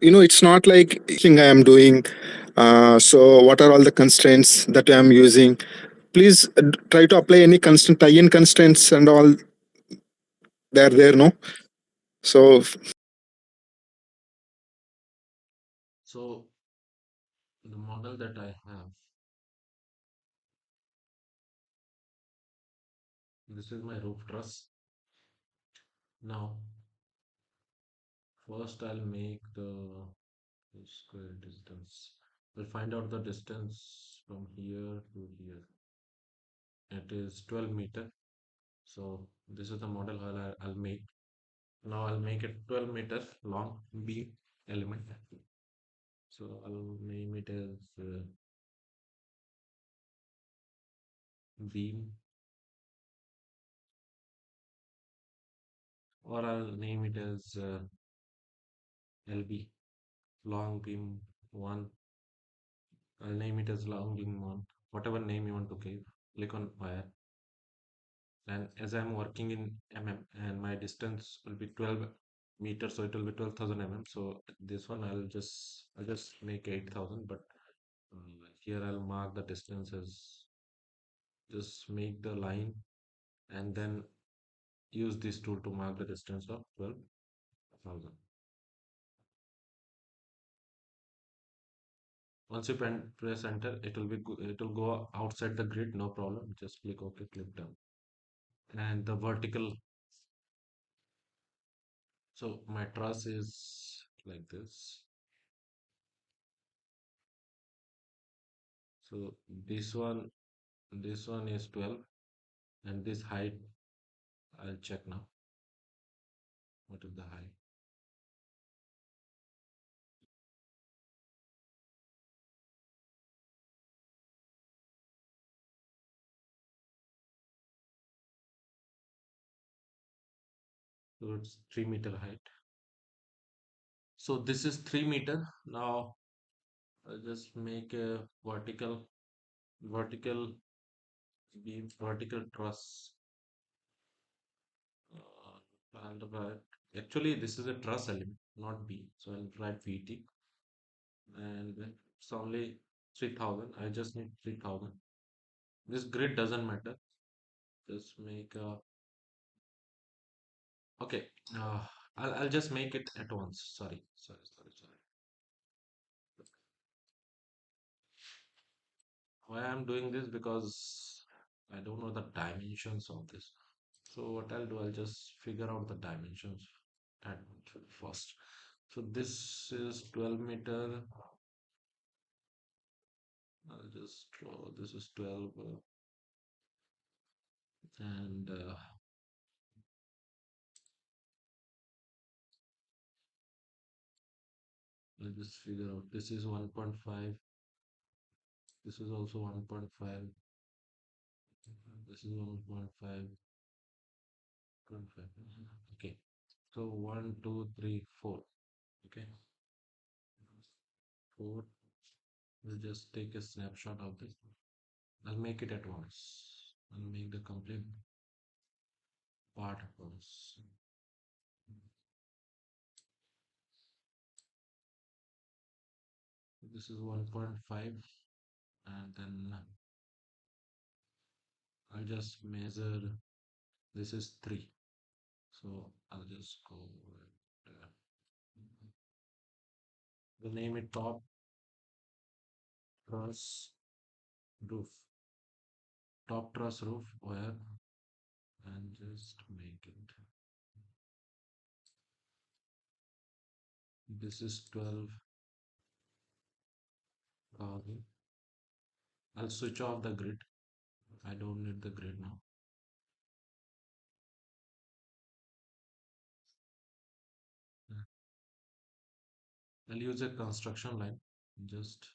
It's not like thing I am doing. So what are all the constraints that I am using? Please try to apply any constant tie-in constraints and all. They're there, no? So So the model that I have, this is my roof truss. Now, first I'll make the square distance. We'll find out the distance from here to here. It is 12 meter. So this is the model I'll make. Now I'll make it 12 meter long beam element. So I'll name it as beam, or I'll name it as LB, long beam 1. I'll name it as long beam 1, whatever name you want to give. Click on wire, and as I'm working in mm and my distance will be 12 meters, so it will be 12,000 mm. So this one I'll just make 8,000, but here I'll mark the distance as, just make the line and then use this tool to mark the distance of 12,000. Once you press enter, it will go outside the grid, no problem. Just click OK, click done. And the vertical, so my truss is like this. So this one is 12, and this height, I'll check now. What is the height? So it's 3 meter height. So this is 3 meter. Now I'll just make a vertical beam, vertical truss. I'll write, actually this is a truss element, not beam. So I'll write VT, and it's only 3000. I just need 3000. This grid doesn't matter. Just make a, okay. Uh, I'll just make it at once. Sorry. Why I'm doing this? Because I don't know the dimensions of this. So what I'll do, I'll just figure out the dimensions at first. So this is 12 meter. I'll just draw. This is 12, and I'll just figure out. This is 1.5. This is also 1.5. This is 1.5. Okay. So 1, 2, 3, 4. Okay. 4. We'll just take a snapshot of this. I'll make it at once. I'll make the complete part at once. This is 1.5, and then I'll just measure. This is 3. So I'll just go with, we'll name it top truss roof. Top truss roof wire, and just make it. This is 12,000. I'll switch off the grid. I don't need the grid now. I'll use a construction line. Just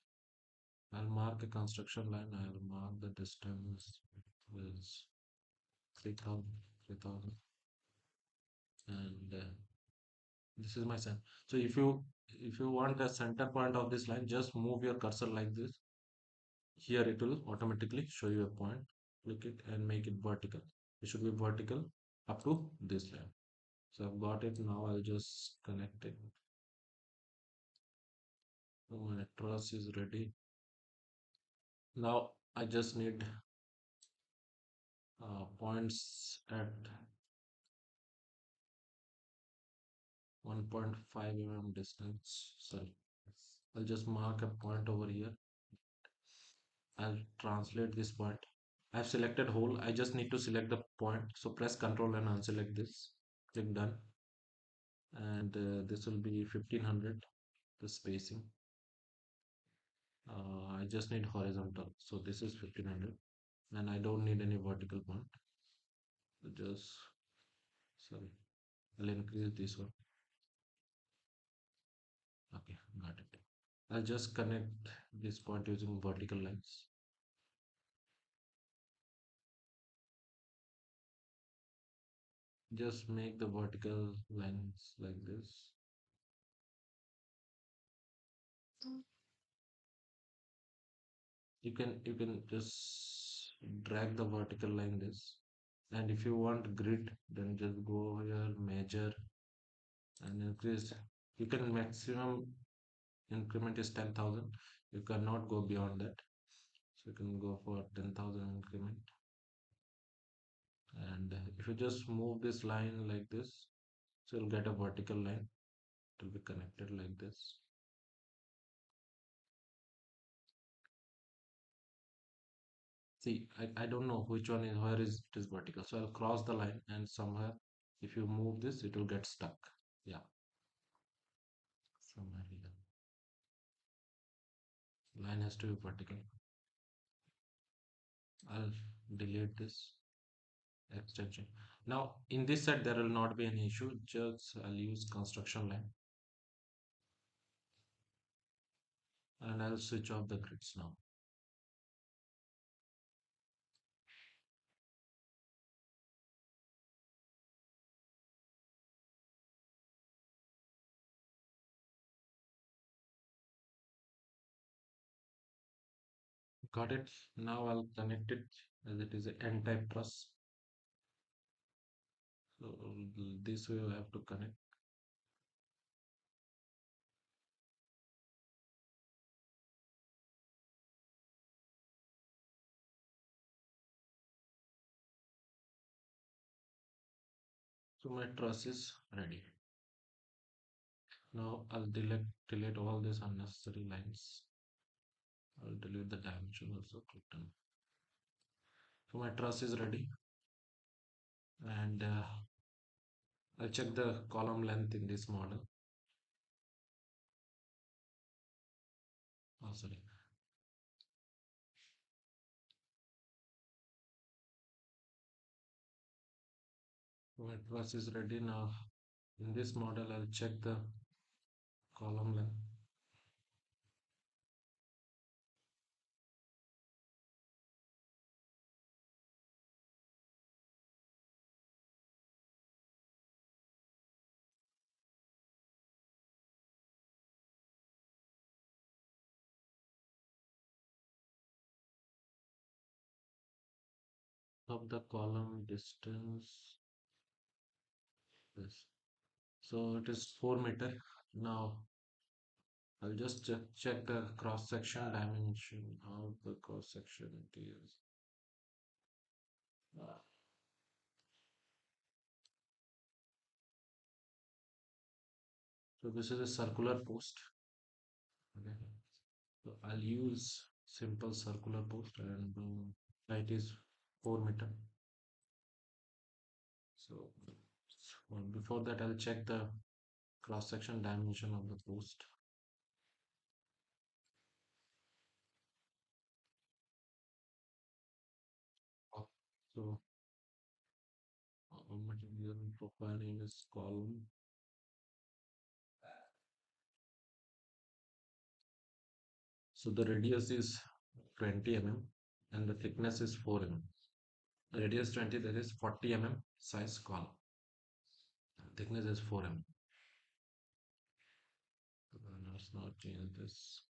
I'll mark a construction line. I'll mark the distance is 3,000, and this is my center. So if you want a center point of this line, just move your cursor like this. Here it will automatically show you a point. Click it and make it vertical. It should be vertical up to this line. So I've got it now. I'll just connect it. My truss is ready. Now I just need points at 1.5 mm distance. Sorry, I'll just mark a point over here. I'll translate this point. I've selected hole. I just need to select the point. So press Ctrl and unselect this. Click done. And this will be 1500, the spacing. I just need horizontal. So this is 1500. And I don't need any vertical point. So just, sorry, I'll increase this one. Okay, got it. I'll just connect this point using vertical lines. Just make the vertical lines like this. You can just drag the vertical line this. And if you want grid, then just go here, measure and increase. You can maximum increment is 10,000. You cannot go beyond that. So you can go for 10,000 increment. And if you just move this line like this, so you'll get a vertical line. It will be connected like this. See, I don't know which one is where is it is vertical. So I'll cross the line and somewhere if you move this, it will get stuck. Yeah, somewhere here. Line has to be vertical. I'll delete this extension. Now in this set there will not be any issue. Just I'll use construction line and I'll switch off the grids now. Got it. Now I'll connect it as it is an N-type truss. So this way I have to connect. So my truss is ready. Now I'll delete all these unnecessary lines. I'll delete the dimension also. Click done. So my truss is ready, and I'll check the column length in this model. Oh, sorry. My truss is ready now. In this model, I'll check the column length. Of the column distance. This. So it is 4 meter. Now I'll just check the cross section dimension of the cross section it is. So this is a circular post. Okay. So I'll use simple circular post and height is 4 meter. So before that, I'll check the cross section dimension of the post. So material profile name is column. So the radius is 20 mm and the thickness is 4 mm. Radius 20, that is 40 mm size column. Thickness is 4 mm. Let's not change this.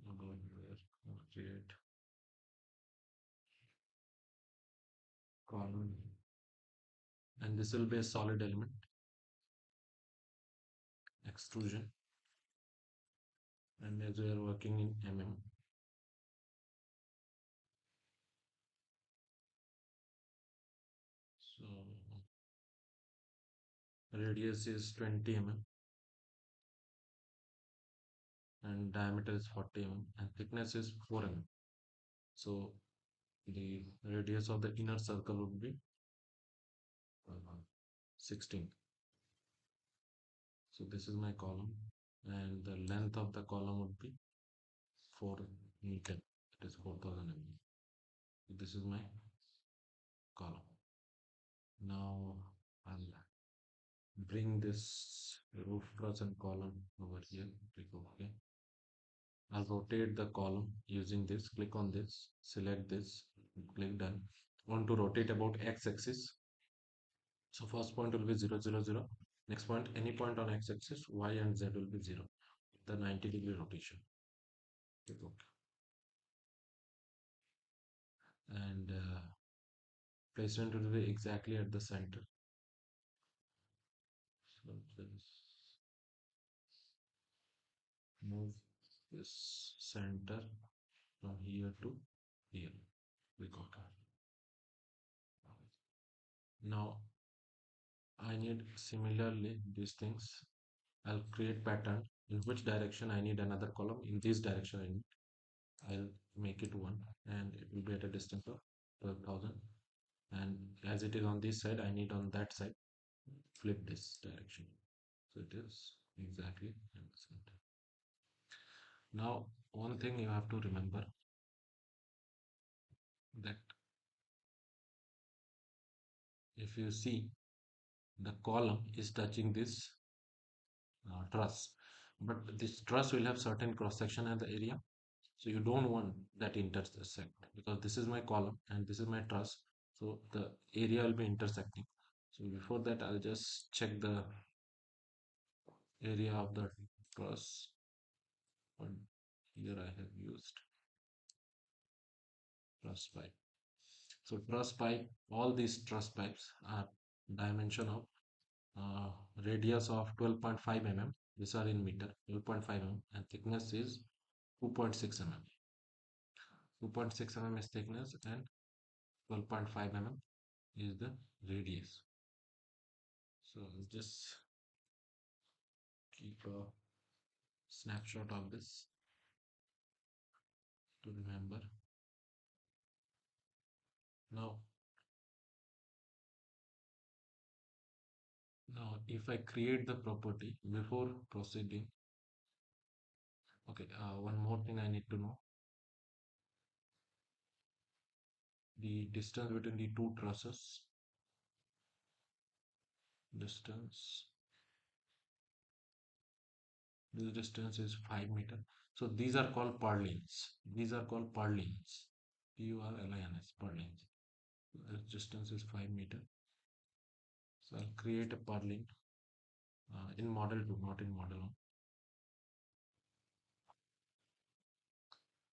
I'll go here, create column, and this will be a solid element extrusion. And as we are working in mm, so radius is 20 mm and diameter is 40 mm and thickness is 4 mm. So the radius of the inner circle would be 16. So this is my column, and the length of the column would be 4 meter. It is 4000 mm. So this is my column. Now I'll bring this roof truss and column over here. Click OK. I'll rotate the column using this. Click on this, select this, click done. Want to rotate about x-axis. So first point will be 0, 0, 0. Next point, any point on x-axis, y and z will be 0. The 90-degree rotation. Click OK. And placement will be exactly at the center. So just move this center from here to here. Click OK. Now I need similarly these things. I'll create pattern in which direction I need another column. In this direction I need. I'll make it 1 and it will be at a distance of 12,000. And as it is on this side, I need on that side flip this direction. So it is exactly in the center. Now one thing you have to remember, that if you see, the column is touching this truss, but this truss will have certain cross section at the area. So you don't want that intersect, because this is my column and this is my truss, so the area will be intersecting. So before that I'll just check the area of the truss. And here I have used truss pipe. So truss pipe, all these truss pipes are dimension of radius of 12.5 mm. These are in meter, 12.5 mm, and thickness is 2.6 mm. 2.6 mm is thickness and 12.5 mm is the radius. So I'll just keep a snapshot of this to remember. Now, if I create the property before proceeding, okay, one more thing I need to know: the distance between the two trusses. Distance. This distance is 5 meter. So these are called purlins. These are called purlins. Purlins. Purlins. The distance is 5 meter. So I'll create a purlin in model 2, not in model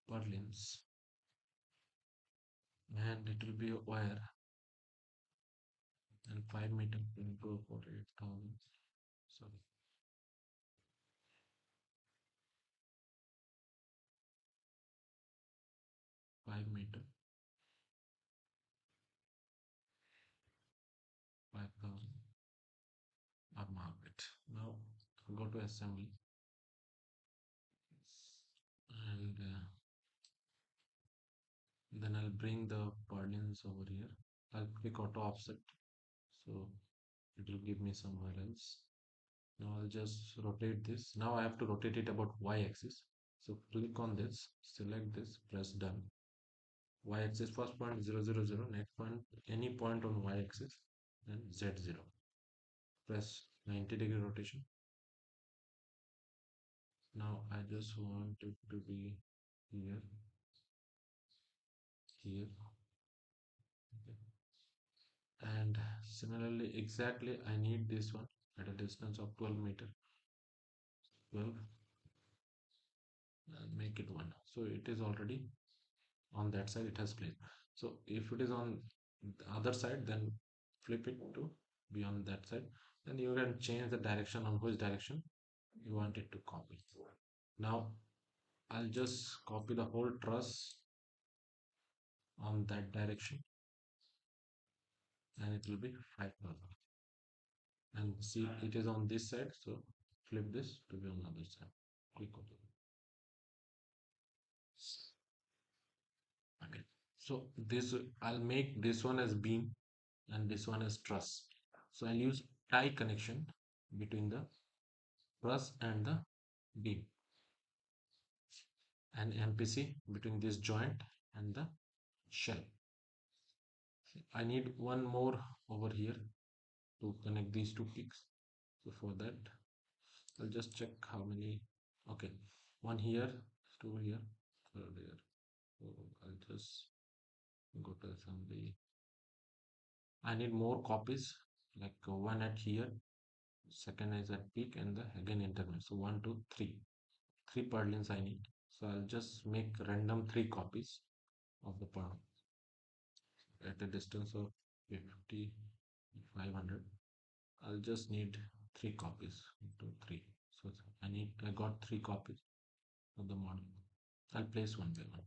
1. Purlins, and it will be a wire, and 5 meter into 48,000. Sorry, 5 meter, 5,000. I'll mark it. Now go to assembly, and then I'll bring the purlins over here. I'll click auto offset, so it will give me somewhere else. Now I'll just rotate this. Now I have to rotate it about y-axis. So click on this, select this, press done. Y-axis, first point 0, 0, 0, next point any point on y-axis, and z0. Press 90-degree rotation. Now I just want it to be here, here, okay. And similarly, exactly I need this one at a distance of 12 meter, 12, and make it 1. So it is already on that side, it has placed. So if it is on the other side, then flip it to be on that side. Then you can change the direction on which direction you want it to copy. Now I'll just copy the whole truss on that direction, and it will be 5,000. And see, it is on this side, so flip this to be on the other side. Click OK. Okay, so this I'll make this one as beam and this one as truss. So I'll use tie connection between the truss and the beam, and MPC between this joint and the shell. I need one more over here to connect these two peaks. So for that, I'll just check how many. Okay, one here, two here, third here. So I'll just go to assembly. I need more copies, like one at here, second is at peak, and the again internet. So one, two, three purlins I need. So I'll just make random 3 copies of the purlin at a distance of 50, 500. I'll just need 3 copies. 1, 2, 3. So I got 3 copies of the model. I'll place one by one.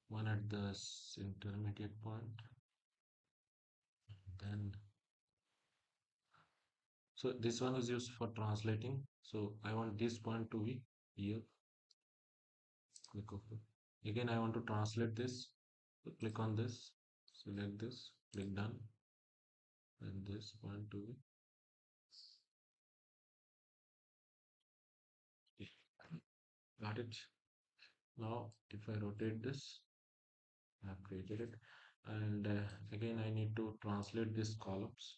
One at the intermediate point, then so this one is used for translating. So I want this point to be here. Click OK. Again, I want to translate this. So click on this, select this, click done, and this point to be. Got it. Now, if I rotate this, I have created it, and again I need to translate these columns.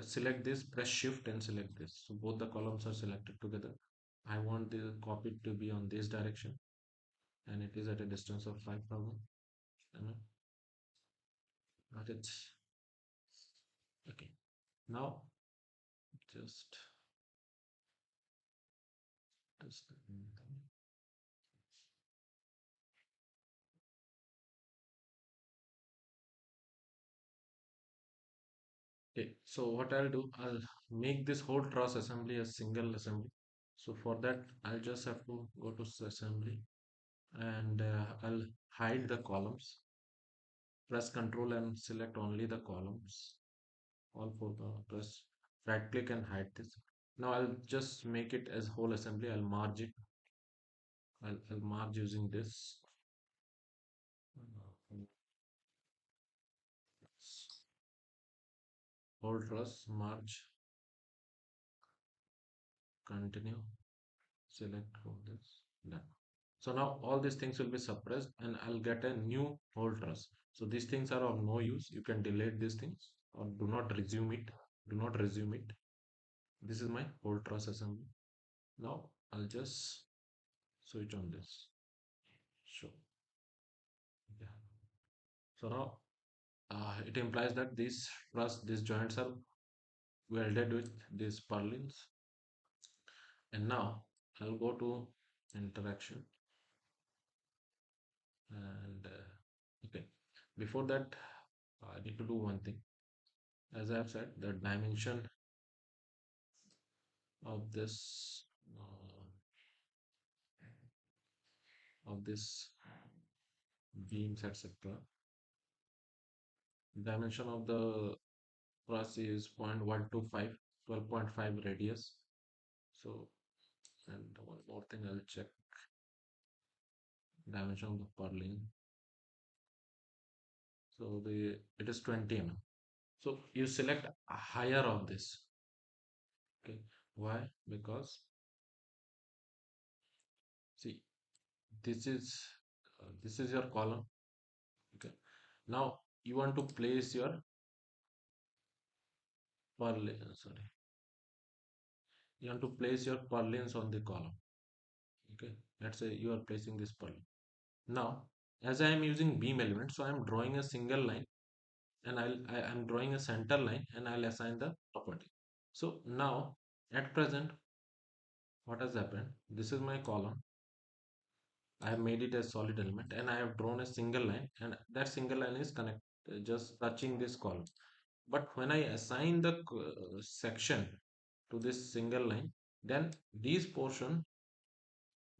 Select this, press shift and select this. So both the columns are selected together. I want the copy to be on this direction, and it is at a distance of 5,000. Got it. Okay. Now just this. Okay, so what I'll do, I'll make this whole truss assembly a single assembly. So for that, I'll just have to go to assembly, and I'll hide the columns. Press Control and select only the columns. All four, press right click and hide this. Now I'll just make it as whole assembly. I'll merge it. I'll merge using this. Whole truss, merge, continue, select all this, done. So now all these things will be suppressed, and I'll get a new whole truss. So these things are of no use. You can delete these things or do not resume it. Do not resume it. This is my whole truss assembly. Now I'll just switch on this. Show. Yeah. So now it implies that these joints are welded with these purlins. And now I'll go to interaction, and okay, before that I need to do one thing. As I have said, the dimension of this beams, etc. Dimension of the truss is 0.125, 12.5 radius. So, and one more thing, I'll check dimension of the purlin. So it is 20 mm. So you select a higher of this. Okay, why? Because see, this is your column. Okay, now you want to place your purlin. Sorry, you want to place your purlins on the column. Okay, let's say you are placing this purlin. Now, as I am using beam element, so I am drawing a single line, and I am drawing a center line, and I'll assign the property. So now at present, what has happened? This is my column. I have made it as solid element, and I have drawn a single line, and that single line is connected, just touching this column. But when I assign the section to this single line, then these portion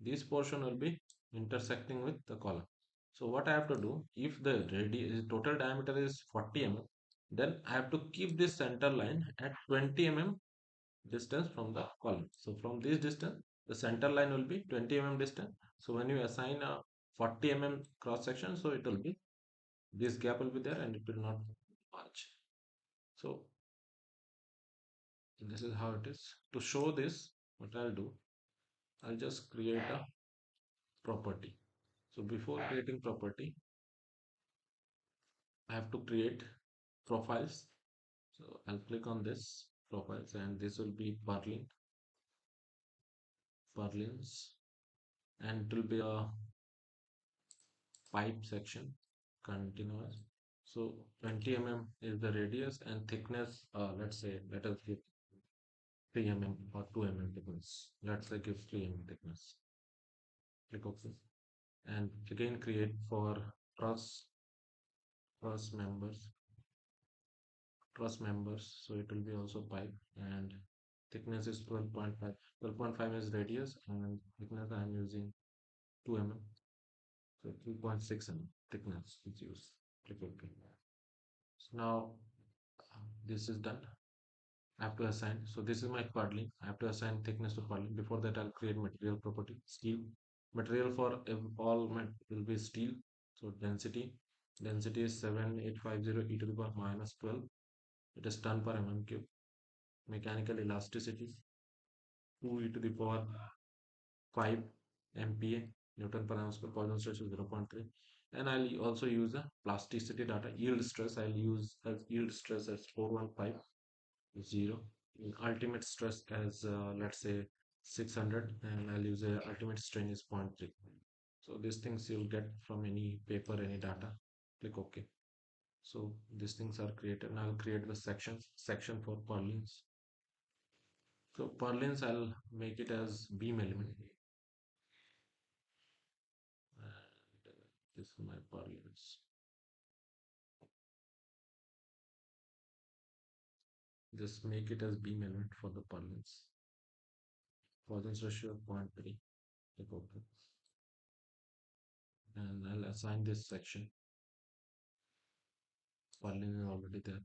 this portion will be intersecting with the column. So what I have to do, if the total diameter is 40 mm, then I have to keep this center line at 20 mm distance from the column. So from this distance, the center line will be 20 mm distance. So when you assign a 40 mm cross section, so it will be, this gap will be there and it will not march. So this is how it is. To show this, what I'll do, I'll just create a property. So before creating property, I have to create profiles. So I'll click on this profiles and this will be Purlins, and it will be a pipe section continuous. So 20 mm is the radius and thickness, let us give 3 mm or 2 mm thickness. Let's say give 3 mm thickness. Click OK. And again create for truss truss members truss members. So it will be also pipe and thickness is 12.5. 12.5 is radius and thickness I am using 2 mm. So 3.6 mm thickness is used. Click OK. So now this is done. I have to assign. So this is my Purlin. I have to assign thickness to Purlin. Before that, I'll create material property. Steel. Material for all will be steel. So density is 7850 e to the power minus 12. It is ton per mm cube. Mechanical elasticity 2 e to the power 5 MPa Newton per ounce per Poisson stress is 0.3. And I'll also use the plasticity data. Yield stress I'll use as yield stress as 415 0. Ultimate stress as let's say 600, and I'll use a ultimate strain is 0.3. So these things you'll get from any paper, any data. Click OK. So these things are created. Now I'll create the section for purlins. So purlins I'll make it as beam element, and this is my purlins. Just make it as beam element for the purlins. Poisson ratio 0.3. Click OK. And I'll assign this section. Purlin is already there.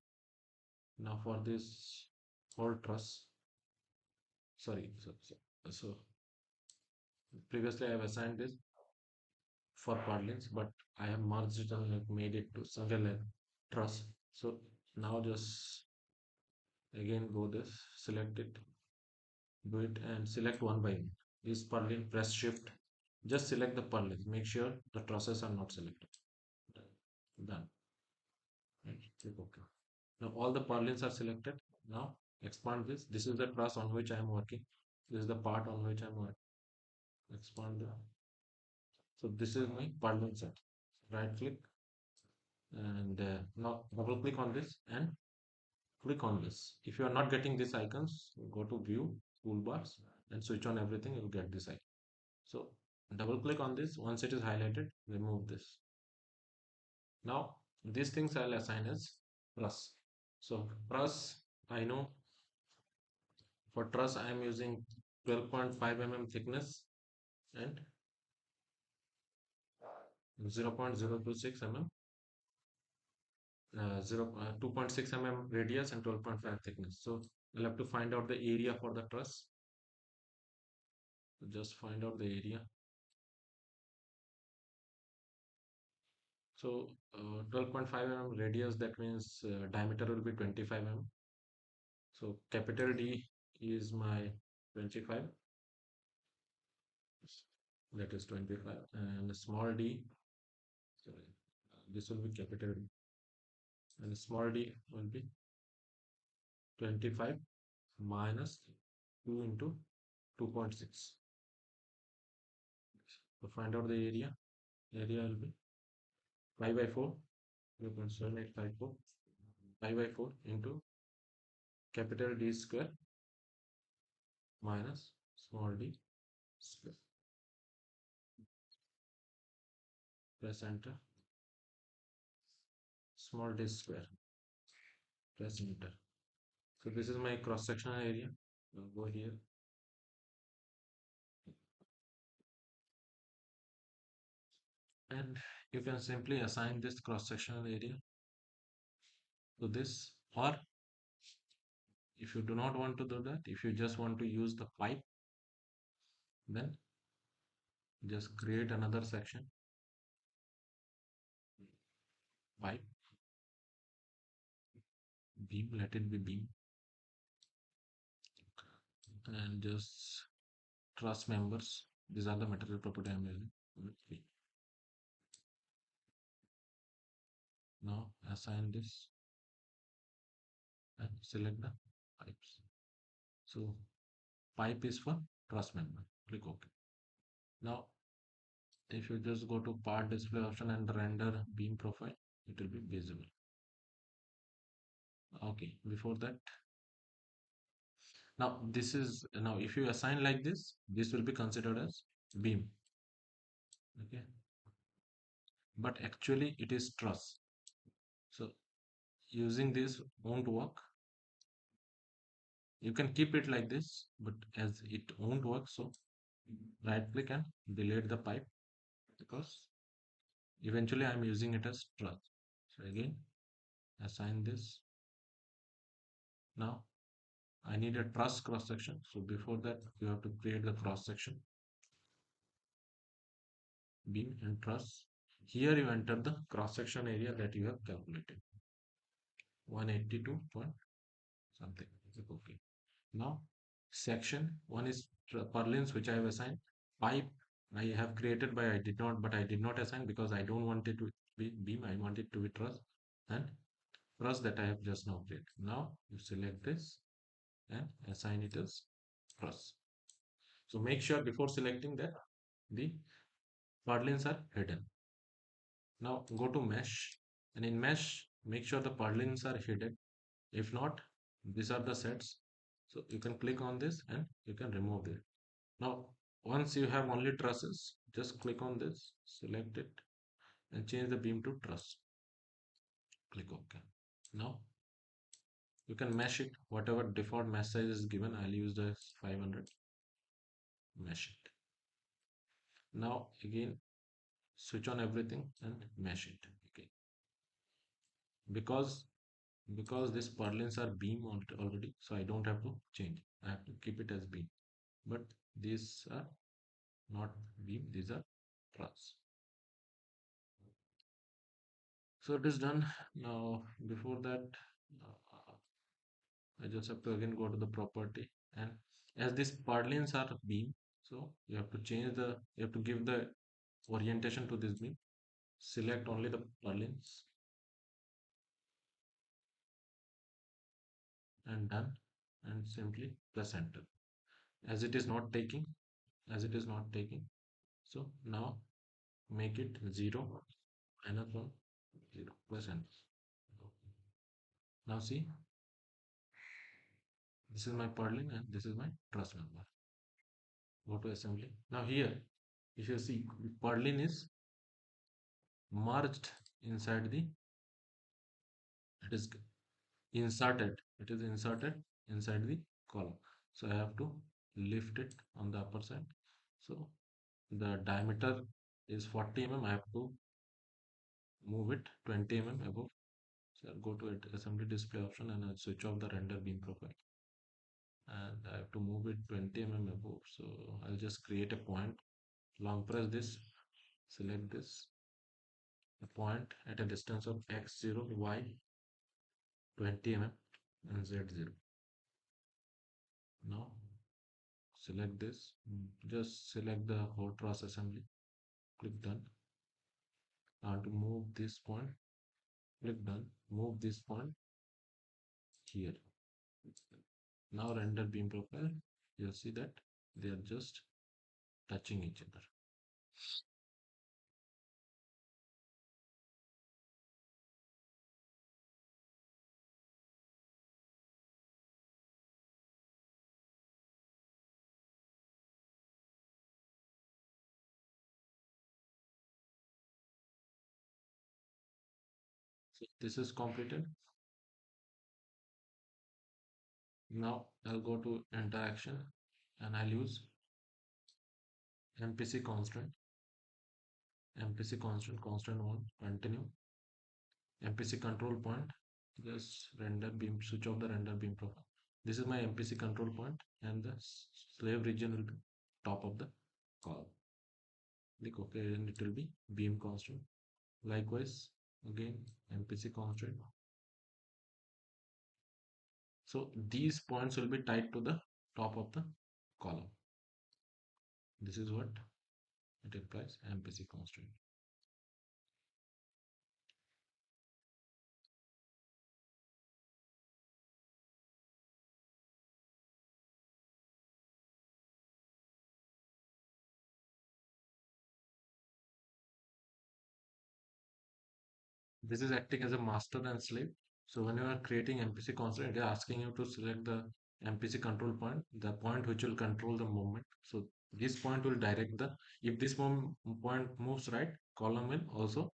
Now for this whole truss, so previously I have assigned this for purlins, but I have merged it and like made it to single truss. So now just again go this, select it, do it, and select one by one. This purlin, press shift, just select the purlins. Make sure the trusses are not selected. Done. Right. Click OK. Now all the purlins are selected. Now expand this. This is the truss on which I am working. This is the part on which I am working. Expand the. So this is my purlin set. Right click and now double click on this and click on this. If you are not getting these icons, go to view toolbars and switch on everything. You'll get this icon. So double click on this. Once it is highlighted, remove this. Now these things I'll assign as truss. So truss, I know for truss I am using 12.5 mm thickness and 0.026 mm 2.6 mm radius and 12.5 thickness. So we'll have to find out the area for the truss. So just find out the area. So 12.5 mm radius, that means diameter will be 25 mm. So capital D is my 25, that is 25, and small d, sorry, this will be capital D, and small d will be 25 minus 2 into 2.6. So find out the area. Area will be 5 by 4, 0.7854, 5 by 4 into capital D square minus small d square. Press enter. Small d square. Press enter. So this is my cross sectional area. I'll go here. And you can simply assign this cross-sectional area to this, or if you do not want to do that, if you just want to use the pipe, then just create another section, pipe, beam, let it be beam, and just truss members. These are the material property I'm using. Now assign this and select the pipes. So pipe is for truss member. Click OK. Now if you just go to part display option and render beam profile, it will be visible. Okay, before that, now this is, now if you assign like this will be considered as beam. Okay, but actually it is truss. So using this won't work. You can keep it like this, but as it won't work, so right click and delete the pipe, because eventually I'm using it as truss. So again assign this. Now I need a truss cross section. So before that you have to create the cross section, beam and truss. Here you enter the cross section area that you have calculated, 182 point something. Okay. Now section one is purlins, which I have assigned. Pipe I have created, by I did not assign because I don't want it to be beam, I want it to be truss. And truss that I have just now created. Now you select this and assign it as truss. So make sure before selecting that the purlins are hidden. Now go to mesh, and in mesh make sure the purlins are hidden. If not, these are the sets. So you can click on this and you can remove it. Now once you have only trusses, just click on this, select it and change the beam to truss. Click OK. Now you can mesh it, whatever default mesh size is given. I'll use the 500. Mesh it. Now again switch on everything and mesh it. Okay, because this purlins are beam already, so I don't have to change. I have to keep it as beam, but these are not beam, these are truss. So it is done. Now before that, I just have to again go to the property, and as these purlins are beam, so you have to change the, you have to give the orientation to this beam. Select only the purlins and done, and simply press enter. As it is not taking, so now make it 0 minus 1 0 plus enter. Now see, this is my purlin and this is my truss member. Go to assembly. Now here if you see, purlin is merged inside the, it is inserted, inside the column. So I have to lift it on the upper side. So the diameter is 40 mm, I have to move it 20 mm above. So I'll go to it, assembly display option, and I'll switch off the render beam profile, and I have to move it 20 mm above. So I'll just create a point, long press this, select this, a point at a distance of x0, y 20 mm, and z0. Now select this, just select the whole truss assembly, click done. Now to move this point, click done, move this point here. Now render beam profile, you'll see that they are just touching each other. So this is completed. Now I'll go to interaction and I'll use MPC constant. MPC constant one, continue. MPC control point, just render beam, switch off the render beam profile. This is my MPC control point, and the slave region will be top of the column. Click OK, and it will be beam constant. Likewise, again MPC constant. So these points will be tied to the top of the column. This is what it implies, MPC constant. This is acting as a master and slave. So when you are creating MPC constant, it is asking you to select the MPC control point, the point which will control the movement. So this point will direct the, if this point moves right, column will also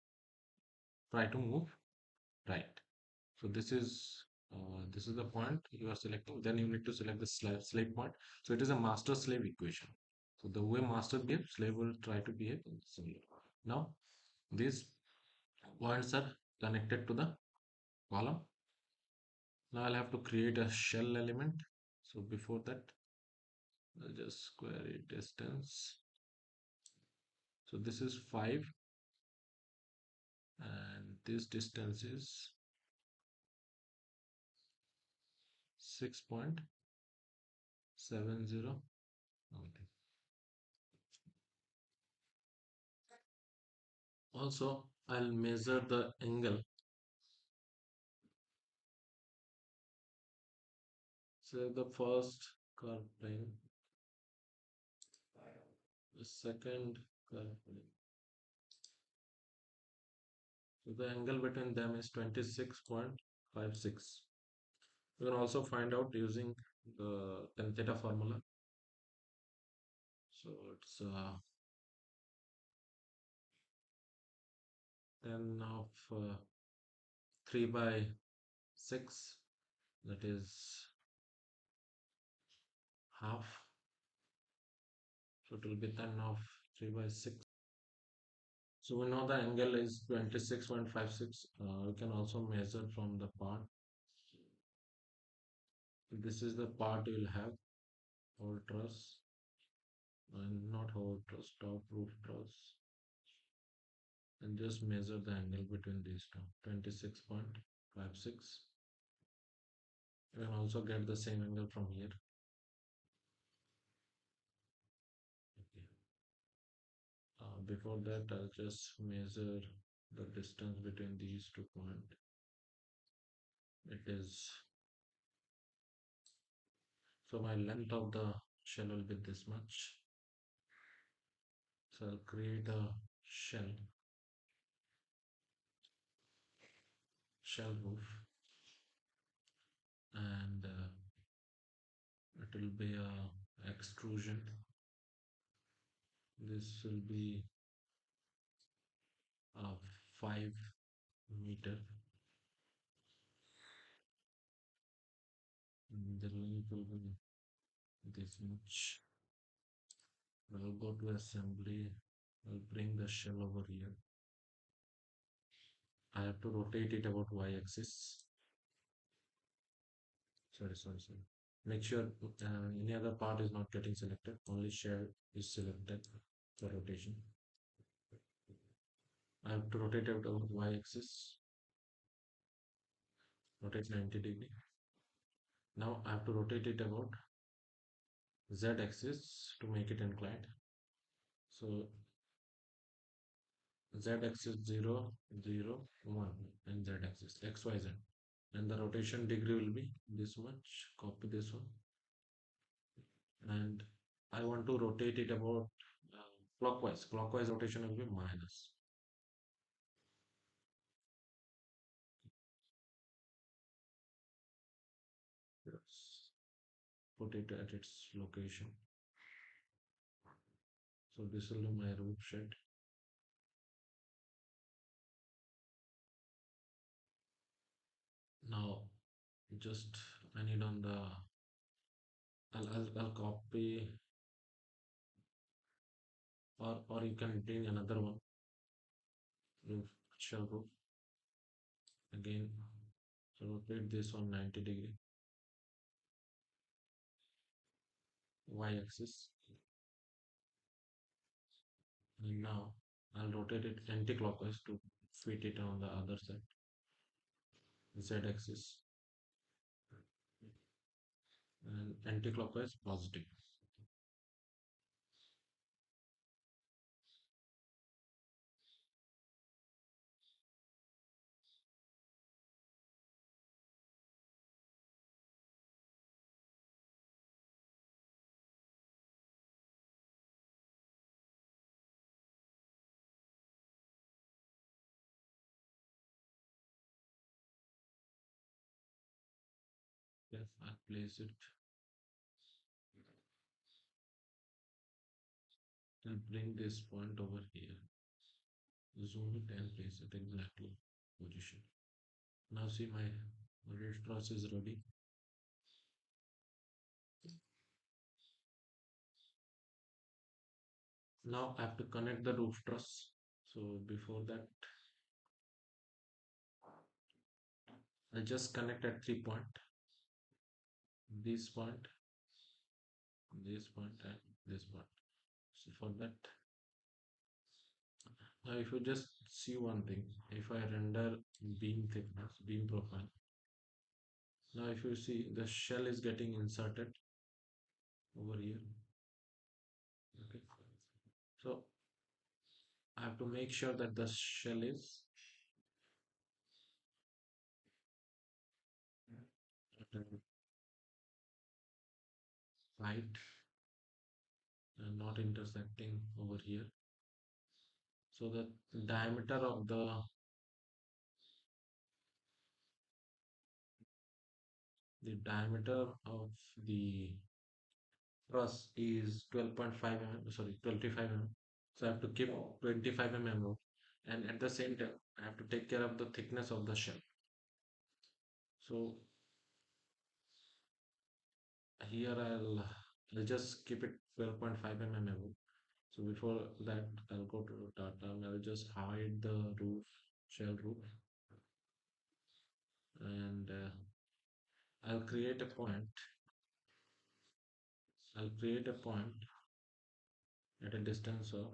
try to move right. So this is the point you are selecting. Then you need to select the slave point. So it is a master slave equation. So the way master behaves, slave will try to behave similar. Now these points are connected to the column. Now I'll have to create a shell element. So before that, I'll just query distance. So this is 5, and this distance is 6.70. Okay. Also, I'll measure the angle. So the first curve plane, the second curve plane. So the angle between them is 26.56. You can also find out using the tan theta formula. So it's 10 of 3 by 6, that is half. So it will be 10 of 3 by 6. So we know the angle is 26.56. We can also measure from the part. This is the part you will have, whole truss, and not whole truss, top roof truss. And just measure the angle between these two, 26.56. You can also get the same angle from here. Okay. Before that, I'll just measure the distance between these 2 points. It is, so my length of the shell will be this much. So I'll create a shell roof, and it will be a extrusion. This will be a 5 meter. The length will be this much. I'll go to assembly. I'll bring the shell over here. I have to rotate it about y-axis. Sorry. Make sure any other part is not getting selected. Only shell is selected for rotation. I have to rotate it about y-axis. Rotate 90 degree. Now I have to rotate it about z-axis to make it inclined. So z-axis 0, 0, 1, and z-axis x, y, z. And the rotation degree will be this much. Copy this one, and I want to rotate it about clockwise. Clockwise rotation will be minus. Yes. Put it at its location. So this will be my roof shed. Now just I need on the, I'll copy, or you can bring another one. roof, shell roof. Again, rotate this on 90-degree y-axis, and now I'll rotate it anti-clockwise to fit it on the other side, z-axis, and anti-clockwise positive. Yes, I'll place it and bring this point over here. Zoom it and place it exactly position. Now see my roof truss is ready. Now I have to connect the roof truss. So before that, I just connect at 3 point. This point, this point, and this point. So for that, now if you just see one thing, if I render beam thickness, beam profile. Now if you see the shell is getting inserted over here. Okay. So I have to make sure that the shell is right and not intersecting over here. So the diameter of the truss is 12.5 mm, sorry, 25 mm. So I have to keep 25 mm, and at the same time I have to take care of the thickness of the shell. So here I'll just keep it 12.5 mm. So before that, I'll go to data and I'll just hide the roof, shell roof, and I'll create a point. I'll create a point at a distance of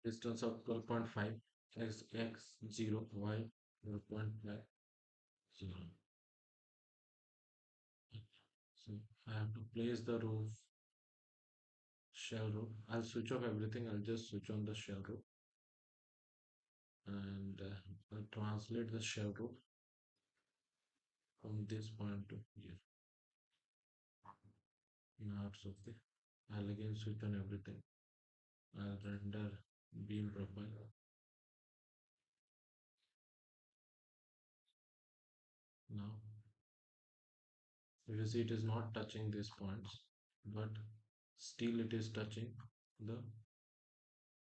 distance of 12.5 x 0 y 0.5 0. So I have to place the roof, shell roof. I'll switch off everything. I'll just switch on the shell roof, and I'll translate the shell roof from this point to here. Now it's okay. I'll again switch on everything. I'll render beam profile. Now you see it is not touching these points, but still it is touching the,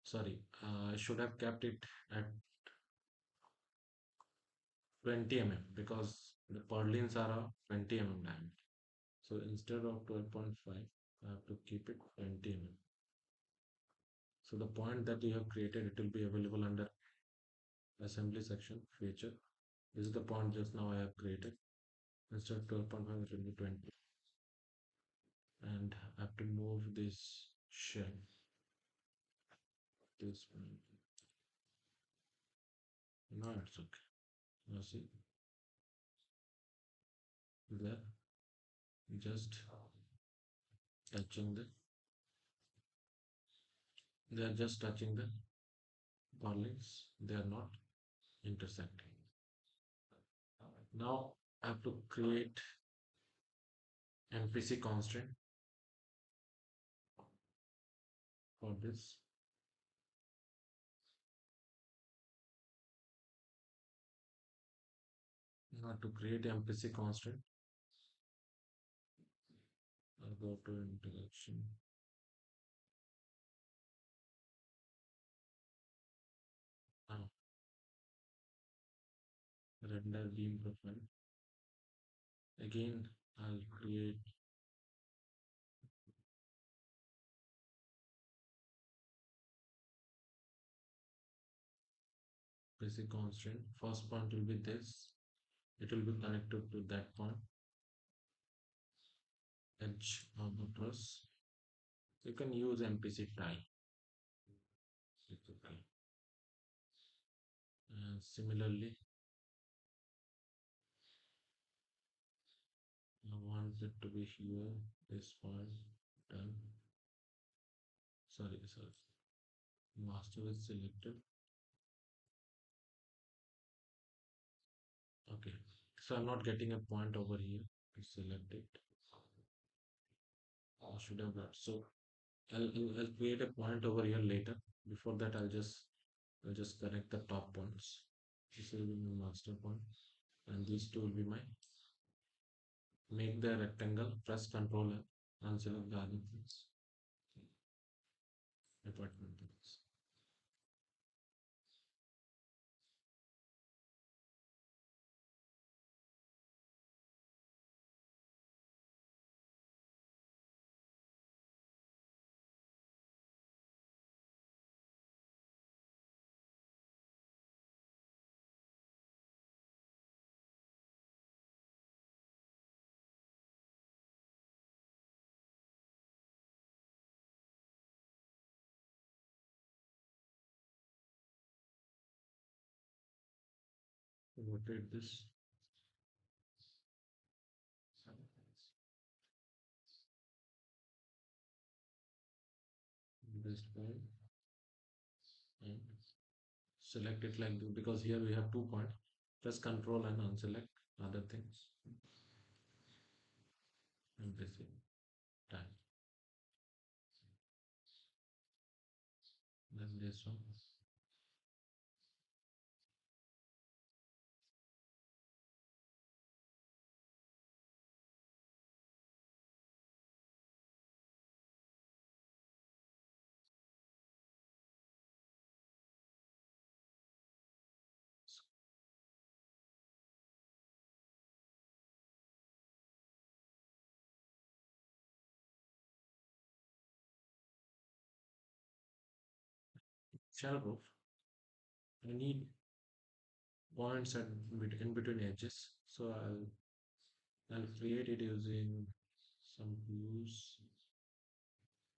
sorry, I should have kept it at 20 mm because the purlins are a 20 mm diameter. So instead of 12.5, I have to keep it 20 mm. So the point that you have created, it will be available under assembly section feature. This is the point just now I have created. Instead of 12.5, it will be 20. And I have to move this shell. This one. Now it's okay. Now see, there, just touching they are just touching the purlins. They are not intersecting. Now I have to create MPC constraint for this. Now to create MPC constraint, I'll go to introduction. Now render beam profile. Again, I'll create basic constraint. First point will be this. It will be connected to that point, edge of the truss. You can use MPC tie. It's okay. And similarly, I want it to be here, this point, done. Sorry. Master is selected. Okay. So I'm not getting a point over here. Select it. I should have got. So I'll create a point over here later. Before that, I'll just connect the top points. This will be my master point, and these two will be my make the rectangle. Press Control and select the other things. Department things. Rotate this. This point and select it like this because here we have 2 points. Press Control and unselect other things and this is time. Then this one. Shell roof. I need points in between edges. So I'll create it using some views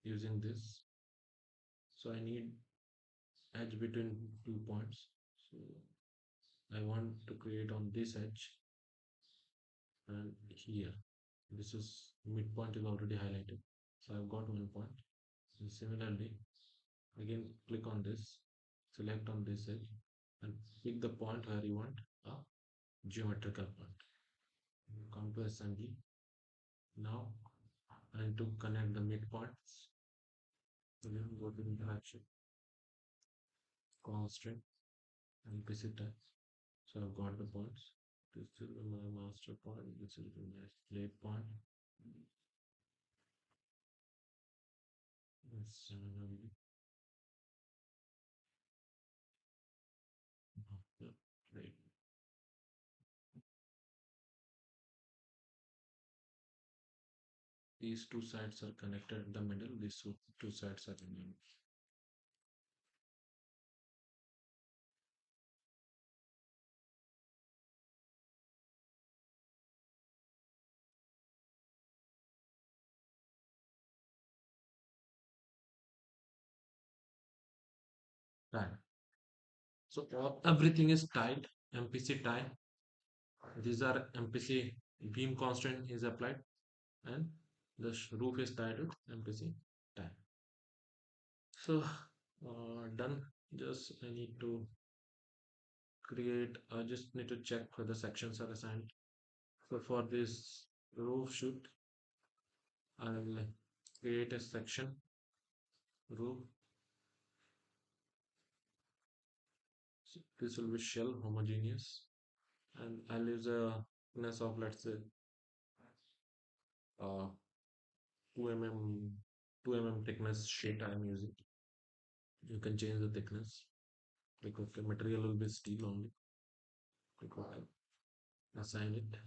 using this. So I need edge between 2 points. So I want to create on this edge and here. This is midpoint is already highlighted. So I've got 1 point. And similarly, again click on this, select on this edge and pick the point where you want a geometrical point. Come to assembly. Now I need to connect the midpoints. Again, go to interaction, constraint, and visit type. So I've got the points. This will be my master point. This will be my slave point. Similarly, right. These two sides are connected in the middle. These two sides are in the middle. Right. So everything is tied. MPC tie. These are MPC beam constraint is applied, and the roof is tied with MPC tie. So done. Just I need to create. I just need to check whether sections are assigned. So for this roof shoot, I'll create a section roof. So this will be shell homogeneous, and I'll use a thickness of let's say uh, 2 mm 2 mm thickness sheet I am using. You can change the thickness. Click OK. Material will be steel only. Click OK. Assign it.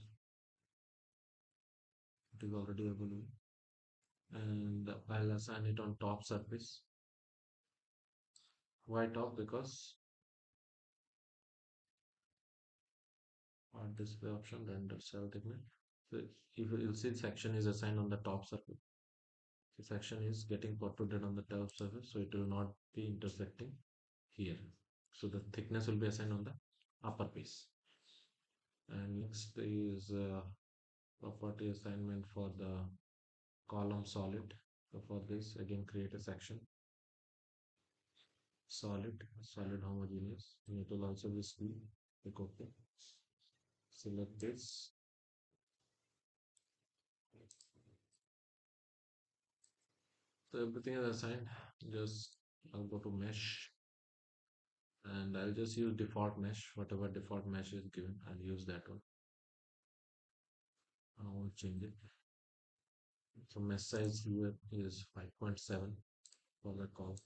It is already available. And I'll assign it on top surface. Why top? Because on display option render cell segment. So if you'll see section is assigned on the top surface. The section is getting pertruded on the top surface, so it will not be intersecting here. So the thickness will be assigned on the upper piece. And next is property assignment for the column solid. So for this, again create a section solid homogeneous, and it will also be steel. Click OK. Select this. So everything is assigned. Just I'll go to mesh and I'll just use default mesh. Whatever default mesh is given, I'll use that one. I won't change it. So mesh size here is 5.7 for the call.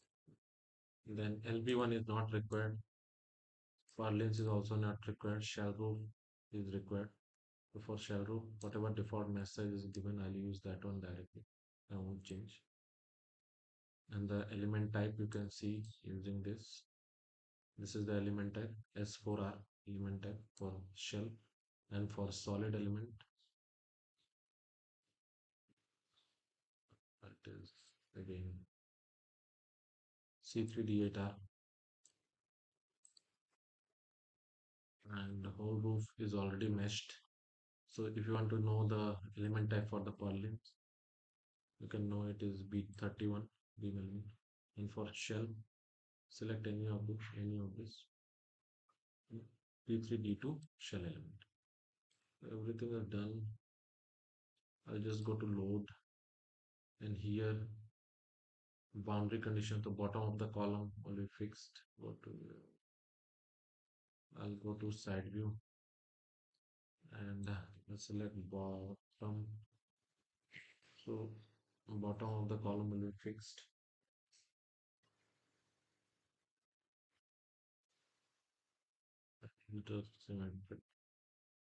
Then LB1 is not required. Purlins is also not required. Shell roof is required. So for shell roof, whatever default mesh size is given, I'll use that one directly. I won't change. And the element type you can see using this. This is the element type S4R element type for shell, and for solid element that is again C3D8R, and the whole roof is already meshed. So if you want to know the element type for the purlin, you can know it is B31 B element. And for shell, select any of this B3D2 shell element. Everything is done. I'll just go to load, and here boundary condition, the bottom of the column will be fixed. I'll go to side view and select bottom. So bottom of the column will be fixed.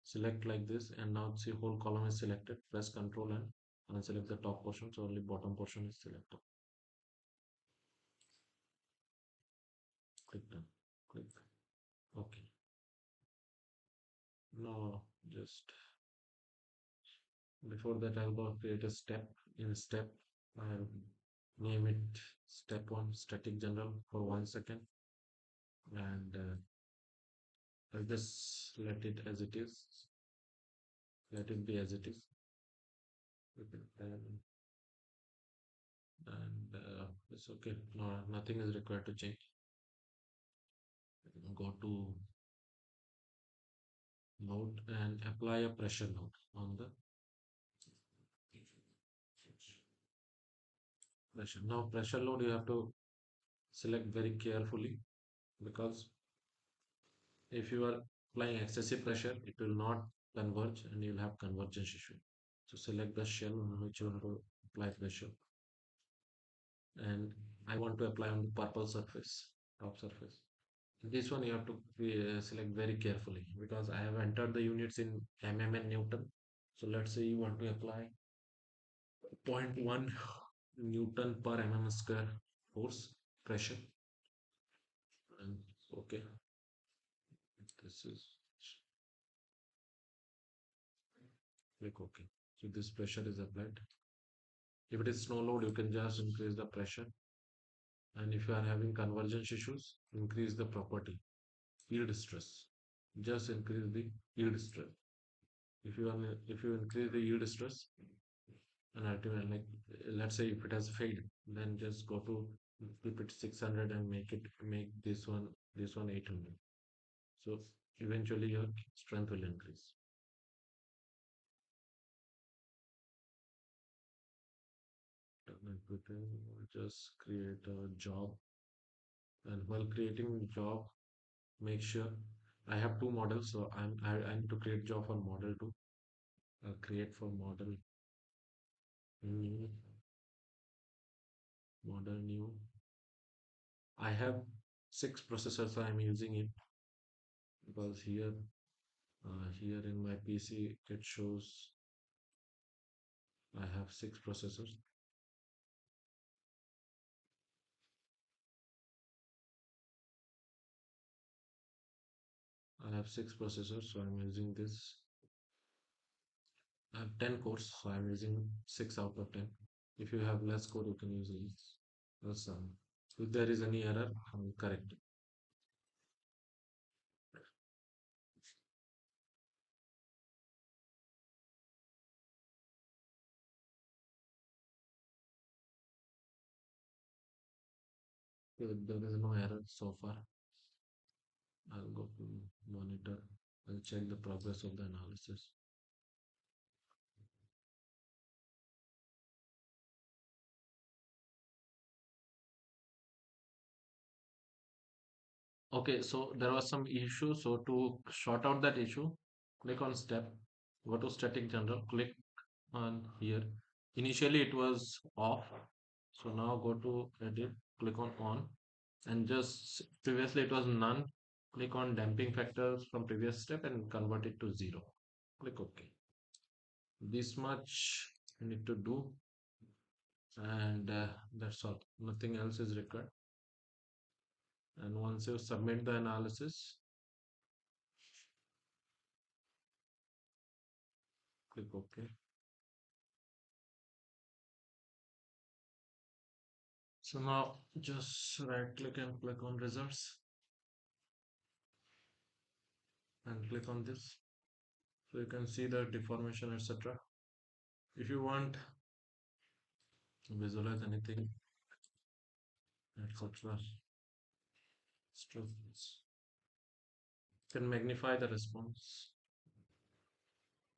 Select like this, and now see whole column is selected. Press Ctrl and unselect the top portion, so only bottom portion is selected. Click done. Click OK. Now just before that, I'll go create a step. In step, I'll name it step 1 static general for 1 second, and I'll just let it as it is. Let it be as it is. And it's okay. No, nothing is required to change. Go to node and apply a pressure node on the pressure. Now pressure load you have to select very carefully, because if you are applying excessive pressure, it will not converge and you'll have convergence issue. So select the shell on which you want to apply pressure, and I want to apply on the purple surface, top surface. This one you have to select very carefully, because I have entered the units in mm and Newton. So let's say you want to apply 0.1 Newton per mm square force pressure, and okay, this is click OK. So this pressure is applied. If it is snow load, you can just increase the pressure, and if you are having convergence issues, increase the property yield stress. Just increase the yield stress. If you increase the yield stress, and ultimately, like let's say if it has failed, then just go to keep it 600 and make this one 800. So eventually your strength will increase. Just create a job, and while creating job, make sure I have two models, so I need to create job for model 2. Create for model new, model new. I have 6 processors, so I'm using it, because here in my PC it shows I have 6 processors. I have 6 processors, so I'm using this. I have 10 cores, so I'm using 6 out of 10. If you have less core, you can use less. That's, if there is any error, I will correct it. If there is no error so far, I'll go to monitor. I'll check the progress of the analysis. Okay, so there was some issue. So to sort out that issue, click on step, go to static general, click on here. Initially it was off. So now go to edit, click on, and just previously it was none. Click on damping factors from previous step and convert it to 0. Click OK. This much you need to do, and that's all. Nothing else is required. And once you submit the analysis, click OK. So now just right click and click on results and click on this. So you can see the deformation, etc. If you want to visualize anything, etc. Can magnify the response.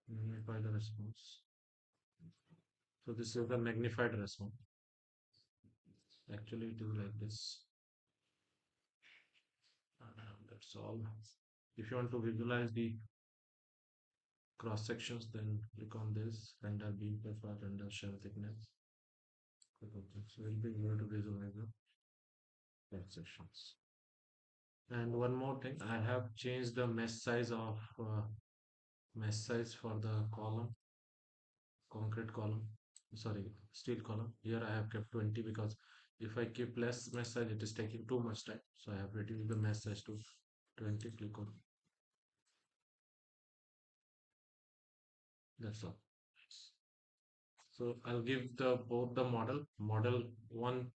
Magnify the response. So this is the magnified response. Actually, it is like this. That's all. If you want to visualize the cross sections, then click on this render beam profile, render shell thickness. Click on this. So we'll be able to visualize the cross sections. And one more thing, I have changed the mesh size of mesh size for the column, concrete column, sorry, steel column. Here I have kept 20 because if I keep less mesh size, it is taking too much time. So I have reduced the mesh size to 20. Click on. That's all. So I'll give the both the model. Model 1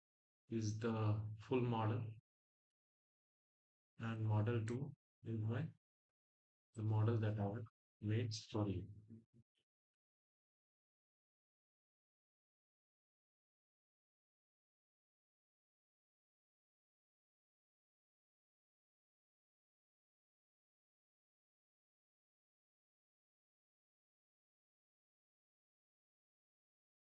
is the full model, and model 2 is my the model that I have made for you.